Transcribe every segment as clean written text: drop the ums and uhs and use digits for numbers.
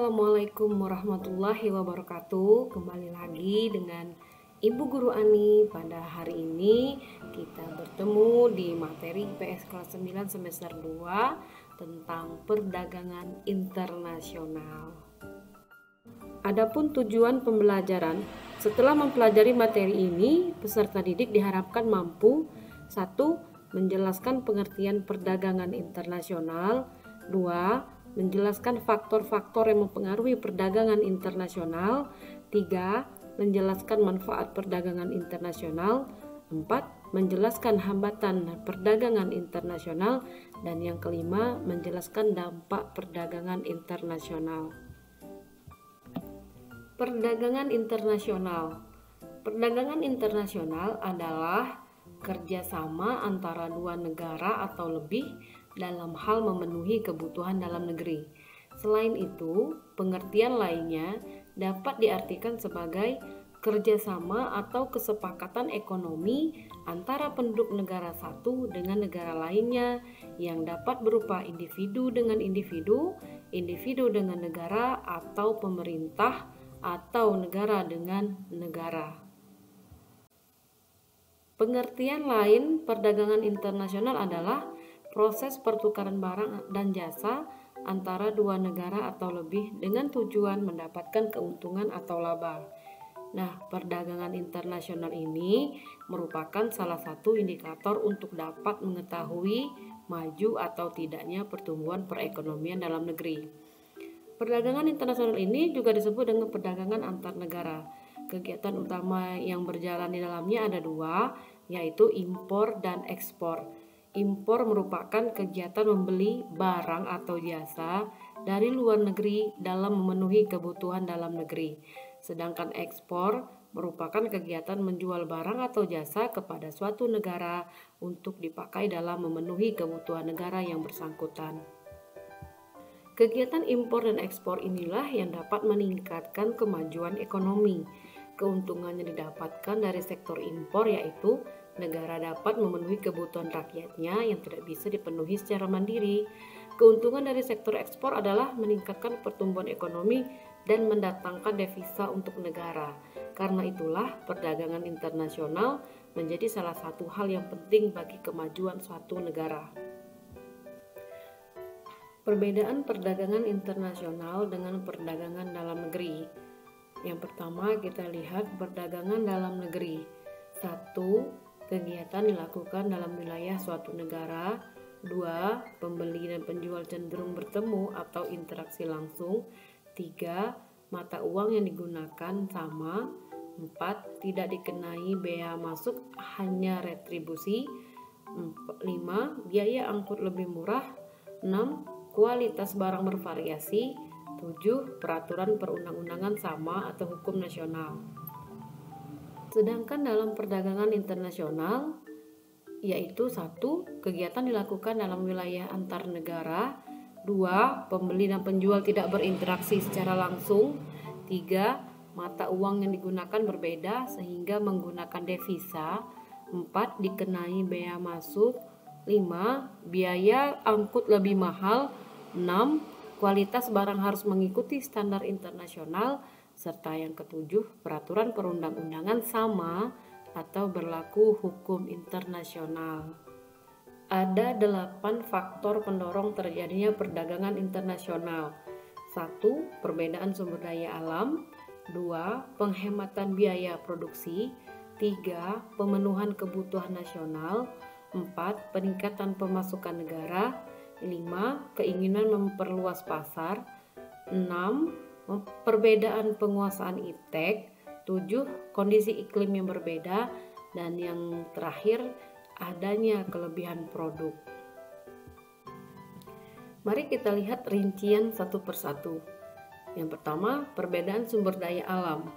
Assalamualaikum warahmatullahi wabarakatuh. Kembali lagi dengan Ibu Guru Ani. Pada hari ini kita bertemu di materi IPS kelas 9 semester 2 tentang perdagangan internasional. Adapun tujuan pembelajaran, setelah mempelajari materi ini, peserta didik diharapkan mampu 1. Menjelaskan pengertian perdagangan internasional. 2. Menjelaskan faktor-faktor yang mempengaruhi perdagangan internasional. 3. Menjelaskan manfaat perdagangan internasional. 4. Menjelaskan hambatan perdagangan internasional. Dan yang kelima, menjelaskan dampak perdagangan internasional. Perdagangan internasional. Perdagangan internasional adalah kerjasama antara dua negara atau lebih dalam hal memenuhi kebutuhan dalam negeri. Selain itu, pengertian lainnya dapat diartikan sebagai kerjasama atau kesepakatan ekonomi antara penduduk negara satu dengan negara lainnya yang dapat berupa individu dengan individu, individu dengan negara, atau pemerintah atau negara dengan negara. Pengertian lain perdagangan internasional adalah proses pertukaran barang dan jasa antara dua negara atau lebih dengan tujuan mendapatkan keuntungan atau laba. Nah, perdagangan internasional ini merupakan salah satu indikator untuk dapat mengetahui maju atau tidaknya pertumbuhan perekonomian dalam negeri. Perdagangan internasional ini juga disebut dengan perdagangan antar negara. Kegiatan utama yang berjalan di dalamnya ada dua, yaitu impor dan ekspor. Impor merupakan kegiatan membeli barang atau jasa dari luar negeri dalam memenuhi kebutuhan dalam negeri. Sedangkan ekspor merupakan kegiatan menjual barang atau jasa kepada suatu negara untuk dipakai dalam memenuhi kebutuhan negara yang bersangkutan. Kegiatan impor dan ekspor inilah yang dapat meningkatkan kemajuan ekonomi. Keuntungannya didapatkan dari sektor impor, yaitu negara dapat memenuhi kebutuhan rakyatnya yang tidak bisa dipenuhi secara mandiri. Keuntungan dari sektor ekspor adalah meningkatkan pertumbuhan ekonomi dan mendatangkan devisa untuk negara. Karena itulah perdagangan internasional menjadi salah satu hal yang penting bagi kemajuan suatu negara. Perbedaan perdagangan internasional dengan perdagangan dalam negeri. Yang pertama kita lihat perdagangan dalam negeri. 1. Kegiatan dilakukan dalam wilayah suatu negara. 2. Pembeli dan penjual cenderung bertemu atau interaksi langsung. 3. Mata uang yang digunakan sama. 4. Tidak dikenai bea masuk, hanya retribusi. 5. Biaya angkut lebih murah. 6. Kualitas barang bervariasi. 7. Peraturan perundang-undangan sama atau hukum nasional. Sedangkan dalam perdagangan internasional, yaitu 1. Kegiatan dilakukan dalam wilayah antar negara. 2. Pembeli dan penjual tidak berinteraksi secara langsung. 3. Mata uang yang digunakan berbeda sehingga menggunakan devisa. 4. Dikenai bea masuk. 5. Biaya angkut lebih mahal. 6. Kualitas barang harus mengikuti standar internasional. Serta yang ketujuh, peraturan perundang-undangan sama atau berlaku hukum internasional. Ada 8 faktor pendorong terjadinya perdagangan internasional. 1. Perbedaan sumber daya alam. 2. Penghematan biaya produksi. 3. Pemenuhan kebutuhan nasional. 4. Peningkatan pemasukan negara. 5. Keinginan memperluas pasar. 6. Perbedaan penguasaan iptek. 7. Kondisi iklim yang berbeda. Dan yang terakhir, adanya kelebihan produk. Mari kita lihat rincian satu persatu. Yang pertama, perbedaan sumber daya alam.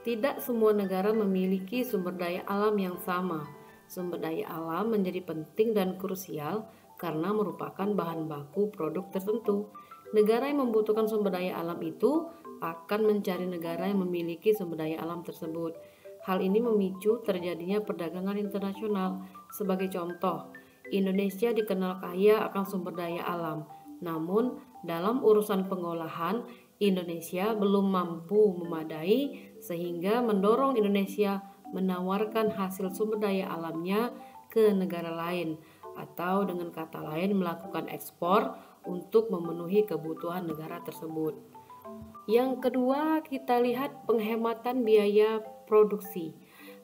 Tidak semua negara memiliki sumber daya alam yang sama. Sumber daya alam menjadi penting dan krusial karena merupakan bahan baku produk tertentu. Negara yang membutuhkan sumber daya alam itu akan mencari negara yang memiliki sumber daya alam tersebut. Hal ini memicu terjadinya perdagangan internasional. Sebagai contoh, Indonesia dikenal kaya akan sumber daya alam. Namun, dalam urusan pengolahan, Indonesia belum mampu memadai sehingga mendorong Indonesia menawarkan hasil sumber daya alamnya ke negara lain, atau dengan kata lain melakukan ekspor untuk memenuhi kebutuhan negara tersebut. Yang kedua, kita lihat penghematan biaya produksi.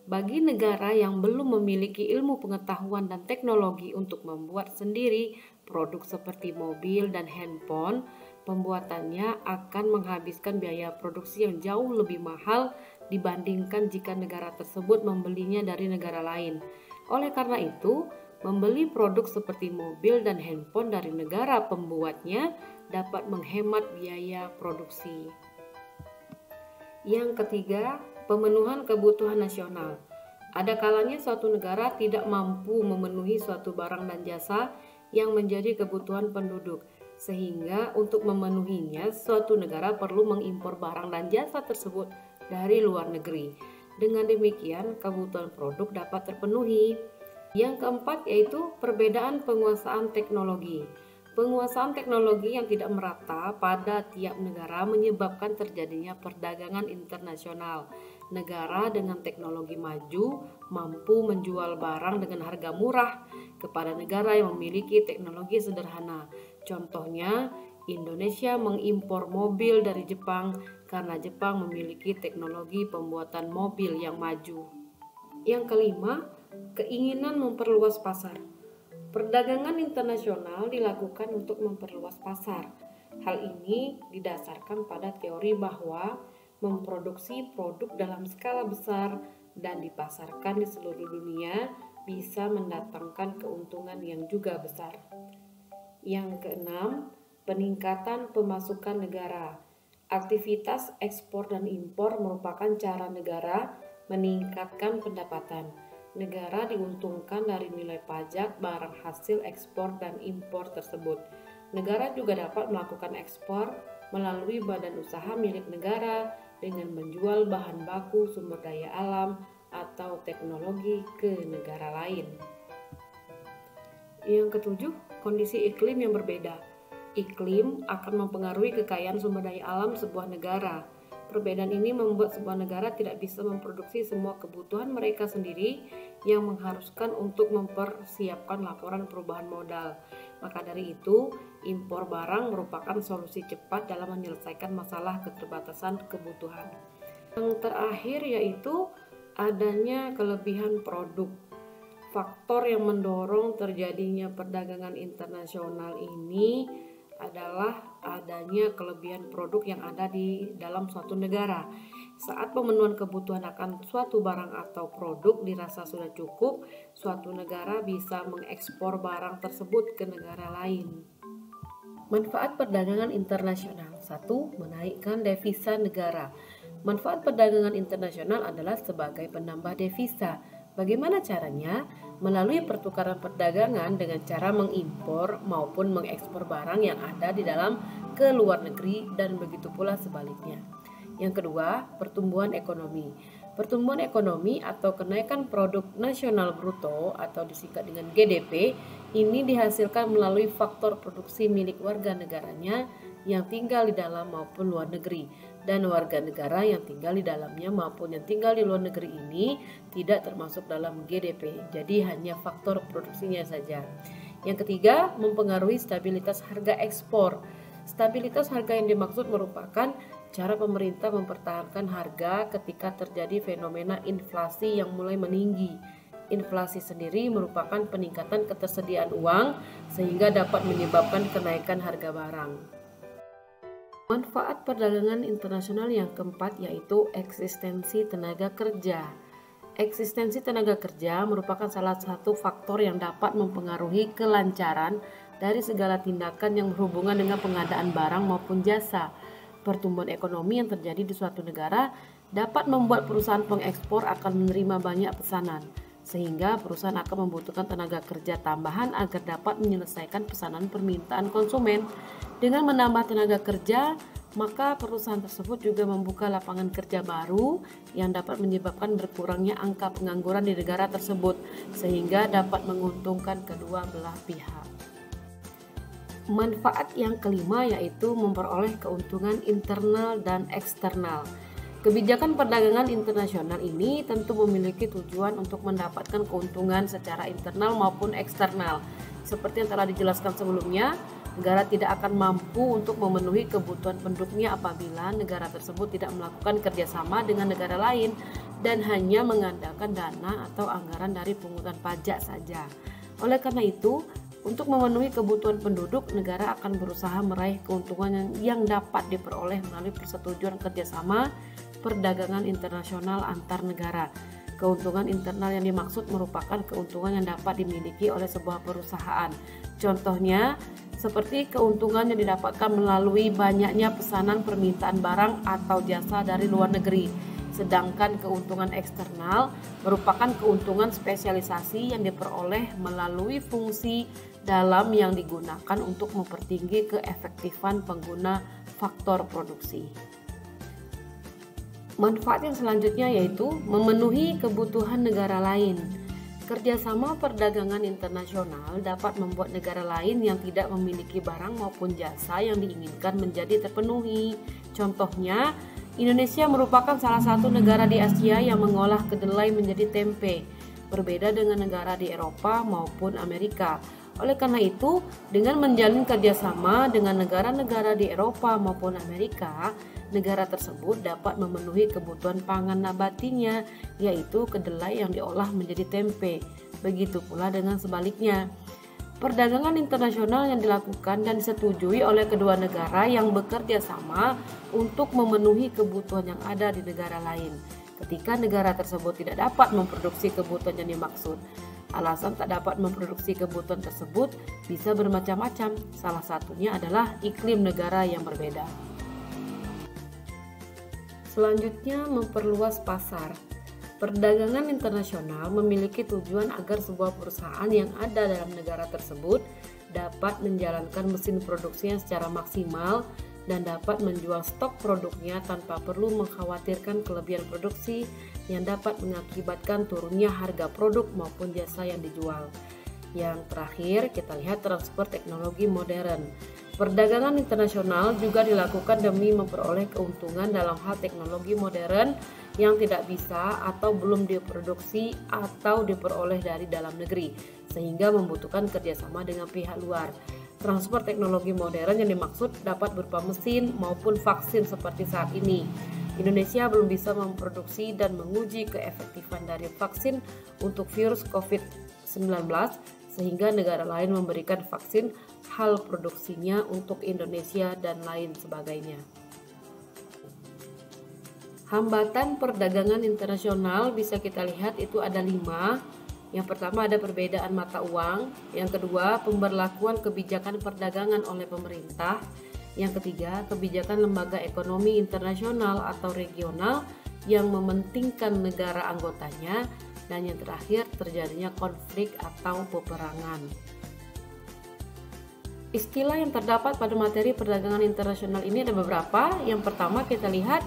Bagi negara yang belum memiliki ilmu pengetahuan dan teknologi untuk membuat sendiri produk seperti mobil dan handphone, pembuatannya akan menghabiskan biaya produksi yang jauh lebih mahal dibandingkan jika negara tersebut membelinya dari negara lain. Oleh karena itu, membeli produk seperti mobil dan handphone dari negara pembuatnya dapat menghemat biaya produksi. Yang ketiga, pemenuhan kebutuhan nasional. Ada kalanya suatu negara tidak mampu memenuhi suatu barang dan jasa yang menjadi kebutuhan penduduk, sehingga untuk memenuhinya suatu negara perlu mengimpor barang dan jasa tersebut dari luar negeri. Dengan demikian, kebutuhan produk dapat terpenuhi. Yang keempat yaitu perbedaan penguasaan teknologi. Penguasaan teknologi yang tidak merata pada tiap negara menyebabkan terjadinya perdagangan internasional. Negara dengan teknologi maju mampu menjual barang dengan harga murah kepada negara yang memiliki teknologi sederhana. Contohnya, Indonesia mengimpor mobil dari Jepang karena Jepang memiliki teknologi pembuatan mobil yang maju. Yang kelima, keinginan memperluas pasar. Perdagangan internasional dilakukan untuk memperluas pasar. Hal ini didasarkan pada teori bahwa memproduksi produk dalam skala besar dan dipasarkan di seluruh dunia bisa mendatangkan keuntungan yang juga besar. Yang keenam, peningkatan pemasukan negara. Aktivitas ekspor dan impor merupakan cara negara meningkatkan pendapatan. Negara diuntungkan dari nilai pajak barang hasil ekspor dan impor tersebut. Negara juga dapat melakukan ekspor melalui badan usaha milik negara dengan menjual bahan baku, sumber daya alam, atau teknologi ke negara lain. Yang ketujuh, kondisi iklim yang berbeda. Iklim akan mempengaruhi kekayaan sumber daya alam sebuah negara. Perbedaan ini membuat sebuah negara tidak bisa memproduksi semua kebutuhan mereka sendiri yang mengharuskan untuk mempersiapkan laporan perubahan modal. Maka dari itu, impor barang merupakan solusi cepat dalam menyelesaikan masalah keterbatasan kebutuhan. Yang terakhir yaitu adanya kelebihan produk. Faktor yang mendorong terjadinya perdagangan internasional ini adalah adanya kelebihan produk yang ada di dalam suatu negara. Saat pemenuhan kebutuhan akan suatu barang atau produk dirasa sudah cukup, suatu negara bisa mengekspor barang tersebut ke negara lain. Manfaat perdagangan internasional. 1. Menaikkan devisa negara. Manfaat perdagangan internasional adalah sebagai penambah devisa. Bagaimana caranya? Melalui pertukaran perdagangan dengan cara mengimpor maupun mengekspor barang yang ada di dalam ke luar negeri dan begitu pula sebaliknya. Yang kedua, pertumbuhan ekonomi. Pertumbuhan ekonomi atau kenaikan produk nasional bruto atau disingkat dengan GDP ini dihasilkan melalui faktor produksi milik warga negaranya yang tinggal di dalam maupun luar negeri, dan warga negara yang tinggal di dalamnya maupun yang tinggal di luar negeri ini tidak termasuk dalam GDP, jadi hanya faktor produksinya saja. Yang ketiga, mempengaruhi stabilitas harga ekspor. Stabilitas harga yang dimaksud merupakan cara pemerintah mempertahankan harga ketika terjadi fenomena inflasi yang mulai meninggi. Inflasi sendiri merupakan peningkatan ketersediaan uang sehingga dapat menyebabkan kenaikan harga barang. Manfaat perdagangan internasional yang keempat yaitu eksistensi tenaga kerja. Eksistensi tenaga kerja merupakan salah satu faktor yang dapat mempengaruhi kelancaran dari segala tindakan yang berhubungan dengan pengadaan barang maupun jasa. Pertumbuhan ekonomi yang terjadi di suatu negara dapat membuat perusahaan pengekspor akan menerima banyak pesanan, sehingga perusahaan akan membutuhkan tenaga kerja tambahan agar dapat menyelesaikan pesanan permintaan konsumen. Dengan menambah tenaga kerja, maka perusahaan tersebut juga membuka lapangan kerja baru yang dapat menyebabkan berkurangnya angka pengangguran di negara tersebut, sehingga dapat menguntungkan kedua belah pihak. Manfaat yang kelima yaitu memperoleh keuntungan internal dan eksternal. Kebijakan perdagangan internasional ini tentu memiliki tujuan untuk mendapatkan keuntungan secara internal maupun eksternal. Seperti yang telah dijelaskan sebelumnya, negara tidak akan mampu untuk memenuhi kebutuhan penduduknya apabila negara tersebut tidak melakukan kerjasama dengan negara lain dan hanya mengandalkan dana atau anggaran dari pungutan pajak saja. Oleh karena itu, untuk memenuhi kebutuhan penduduk, negara akan berusaha meraih keuntungan yang dapat diperoleh melalui persetujuan kerjasama perdagangan internasional antar negara. Keuntungan internal yang dimaksud merupakan keuntungan yang dapat dimiliki oleh sebuah perusahaan. Contohnya, seperti keuntungan yang didapatkan melalui banyaknya pesanan permintaan barang atau jasa dari luar negeri. Sedangkan keuntungan eksternal merupakan keuntungan spesialisasi yang diperoleh melalui fungsi dalam yang digunakan untuk mempertinggi keefektifan pengguna faktor produksi. Manfaat yang selanjutnya yaitu memenuhi kebutuhan negara lain. Kerjasama perdagangan internasional dapat membuat negara lain yang tidak memiliki barang maupun jasa yang diinginkan menjadi terpenuhi. Contohnya, Indonesia merupakan salah satu negara di Asia yang mengolah kedelai menjadi tempe, berbeda dengan negara di Eropa maupun Amerika. Oleh karena itu, dengan menjalin kerjasama dengan negara-negara di Eropa maupun Amerika, negara tersebut dapat memenuhi kebutuhan pangan nabatinya, yaitu kedelai yang diolah menjadi tempe. Begitu pula dengan sebaliknya. Perdagangan internasional yang dilakukan dan disetujui oleh kedua negara yang bekerja sama untuk memenuhi kebutuhan yang ada di negara lain. Ketika negara tersebut tidak dapat memproduksi kebutuhan yang dimaksud, alasan tak dapat memproduksi kebutuhan tersebut bisa bermacam-macam. Salah satunya adalah iklim negara yang berbeda. Selanjutnya, memperluas pasar. Perdagangan internasional memiliki tujuan agar sebuah perusahaan yang ada dalam negara tersebut dapat menjalankan mesin produksinya secara maksimal dan dapat menjual stok produknya tanpa perlu mengkhawatirkan kelebihan produksi yang dapat mengakibatkan turunnya harga produk maupun jasa yang dijual. Yang terakhir, kita lihat transfer teknologi modern. Perdagangan internasional juga dilakukan demi memperoleh keuntungan dalam hal teknologi modern yang tidak bisa atau belum diproduksi atau diperoleh dari dalam negeri, sehingga membutuhkan kerjasama dengan pihak luar. Transfer teknologi modern yang dimaksud dapat berupa mesin maupun vaksin seperti saat ini. Indonesia belum bisa memproduksi dan menguji keefektifan dari vaksin untuk virus COVID-19, sehingga negara lain memberikan vaksin hal produksinya untuk Indonesia dan lain sebagainya. Hambatan perdagangan internasional bisa kita lihat itu ada 5. Yang pertama ada perbedaan mata uang, yang kedua pemberlakuan kebijakan perdagangan oleh pemerintah, yang ketiga kebijakan lembaga ekonomi internasional atau regional yang mementingkan negara anggotanya, dan yang terakhir terjadinya konflik atau peperangan. Istilah yang terdapat pada materi perdagangan internasional ini ada beberapa. Yang pertama kita lihat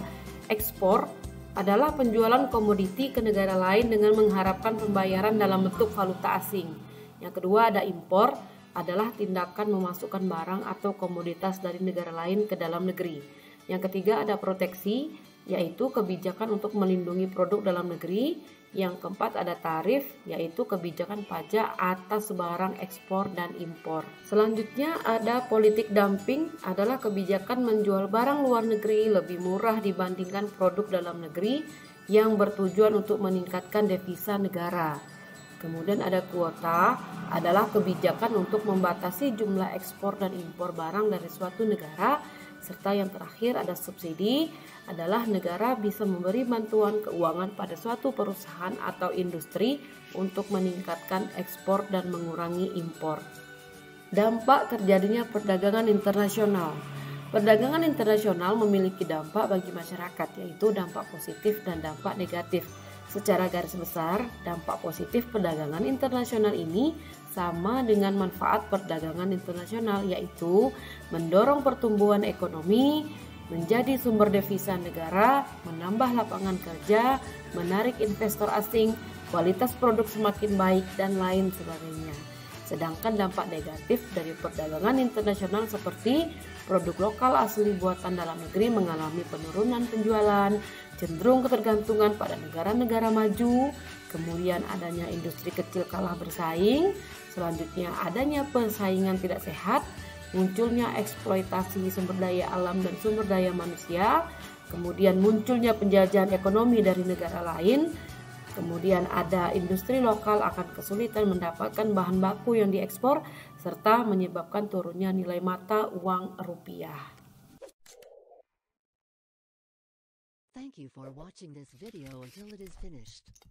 ekspor adalah penjualan komoditi ke negara lain dengan mengharapkan pembayaran dalam bentuk valuta asing. Yang kedua ada impor, adalah tindakan memasukkan barang atau komoditas dari negara lain ke dalam negeri. Yang ketiga ada proteksi, yaitu kebijakan untuk melindungi produk dalam negeri. Yang keempat ada tarif, yaitu kebijakan pajak atas barang ekspor dan impor. Selanjutnya ada politik dumping, adalah kebijakan menjual barang luar negeri lebih murah dibandingkan produk dalam negeri yang bertujuan untuk meningkatkan devisa negara. Kemudian ada kuota, adalah kebijakan untuk membatasi jumlah ekspor dan impor barang dari suatu negara. Serta yang terakhir ada subsidi, adalah negara bisa memberi bantuan keuangan pada suatu perusahaan atau industri untuk meningkatkan ekspor dan mengurangi impor. Dampak terjadinya perdagangan internasional. Perdagangan internasional memiliki dampak bagi masyarakat, yaitu dampak positif dan dampak negatif. Secara garis besar, dampak positif perdagangan internasional ini sama dengan manfaat perdagangan internasional, yaitu mendorong pertumbuhan ekonomi, menjadi sumber devisa negara, menambah lapangan kerja, menarik investor asing, kualitas produk semakin baik, dan lain sebagainya. Sedangkan dampak negatif dari perdagangan internasional seperti produk lokal asli buatan dalam negeri mengalami penurunan penjualan, cenderung ketergantungan pada negara-negara maju, kemudian adanya industri kecil kalah bersaing, selanjutnya adanya persaingan tidak sehat, munculnya eksploitasi sumber daya alam dan sumber daya manusia, kemudian munculnya penjajahan ekonomi dari negara lain, kemudian ada industri lokal akan kesulitan mendapatkan bahan baku yang diekspor, serta menyebabkan turunnya nilai mata uang rupiah. Thank you for watching this video until it is finished.